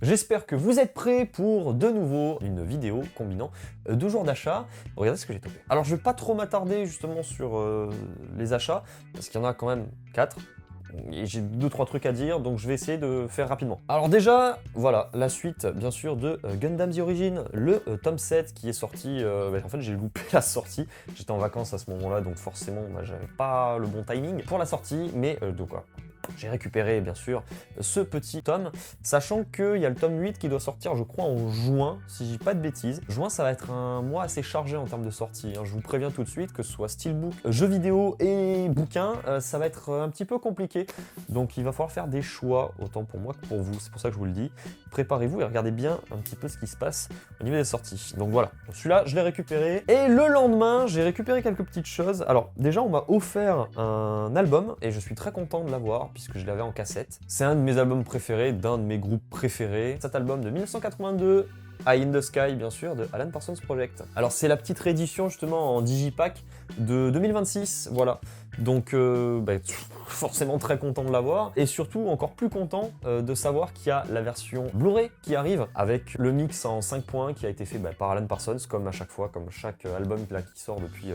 J'espère que vous êtes prêts pour de nouveau une vidéo combinant 2 jours d'achat. Regardez ce que j'ai topé. Alors je vais pas trop m'attarder justement sur les achats, parce qu'il y en a quand même 4. Et j'ai 2-3 trucs à dire, donc je vais essayer de faire rapidement. Alors déjà, voilà, la suite, bien sûr, de Gundam The Origin, le tome 7 qui est sorti... en fait, j'ai loupé la sortie. J'étais en vacances à ce moment-là, donc forcément, j'avais pas le bon timing pour la sortie, mais de quoi j'ai récupéré, bien sûr, ce petit tome, sachant qu'il y a le tome 8 qui doit sortir, je crois, en juin, si je dis pas de bêtises. Juin, ça va être un mois assez chargé en termes de sortie, hein. Je vous préviens tout de suite, que ce soit steelbook, jeux vidéo et bouquins, ça va être un petit peu compliqué. Donc il va falloir faire des choix, autant pour moi que pour vous. C'est pour ça que je vous le dis. Préparez-vous et regardez bien un petit peu ce qui se passe au niveau des sorties. Donc voilà, celui-là, je l'ai récupéré. Et le lendemain, j'ai récupéré quelques petites choses. Alors déjà, on m'a offert un album, et je suis très content de l'avoir, puisque je l'avais en cassette. C'est un de mes albums préférés, d'un de mes groupes préférés. Cet album de 1982, Eye in the Sky, bien sûr, de Alan Parsons Project. Alors c'est la petite réédition justement en digipack de 2026, voilà. Donc forcément très content de l'avoir, et surtout encore plus content de savoir qu'il y a la version Blu-ray qui arrive, avec le mix en 5 points qui a été fait par Alan Parsons, comme à chaque fois, comme chaque album là, qui sort depuis...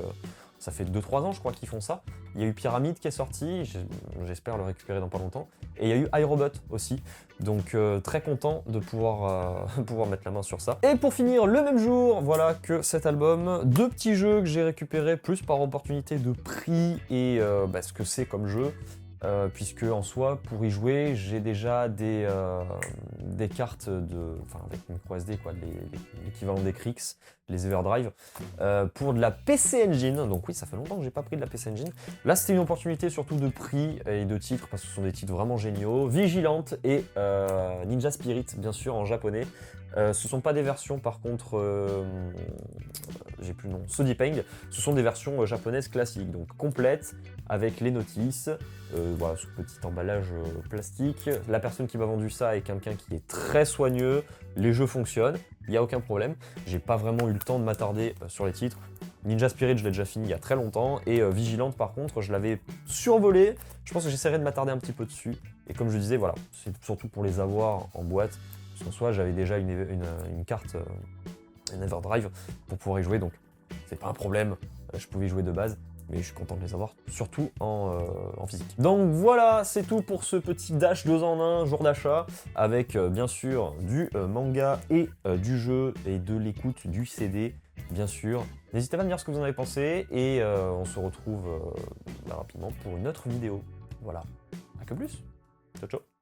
ça fait 2-3 ans, je crois, qu'ils font ça. Il y a eu Pyramide qui est sorti, j'espère le récupérer dans pas longtemps. Et il y a eu iRobot aussi. Donc très content de pouvoir, pouvoir mettre la main sur ça. Et pour finir, le même jour, voilà, que cet album, 2 petits jeux que j'ai récupérés, plus par opportunité de prix et ce que c'est comme jeu. Puisque en soi, pour y jouer, j'ai déjà des cartes avec micro SD, quoi, l'équivalent des Crix, les Everdrive, pour de la PC Engine. Donc oui, ça fait longtemps que j'ai pas pris de la PC Engine. Là, c'était une opportunité surtout de prix et de titres, parce que ce sont des titres vraiment géniaux. Vigilante et Ninja Spirit, bien sûr, en japonais. Ce sont pas des versions, par contre, j'ai plus le nom, Sodipeng. Ce sont des versions japonaises classiques, donc complètes, avec les notices. Voilà, ce petit emballage plastique. La personne qui m'a vendu ça est quelqu'un qui est très soigneux. Les jeux fonctionnent, il n'y a aucun problème. J'ai pas vraiment eu le temps de m'attarder sur les titres. Ninja Spirit, je l'ai déjà fini il y a très longtemps. Et Vigilante, par contre, je l'avais survolé. Je pense que j'essaierai de m'attarder un petit peu dessus. Et comme je disais, voilà, c'est surtout pour les avoir en boîte. Parce qu'en soi, j'avais déjà une carte, une Everdrive, pour pouvoir y jouer. Donc, c'est pas un problème. Je pouvais y jouer de base. Mais je suis content de les avoir, surtout en physique. Donc voilà, c'est tout pour ce petit dash 2 en 1, jour d'achat, avec bien sûr du manga et du jeu, et de l'écoute du CD, bien sûr. N'hésitez pas à me dire ce que vous en avez pensé, et on se retrouve rapidement pour une autre vidéo. Voilà, à que plus. Ciao ciao.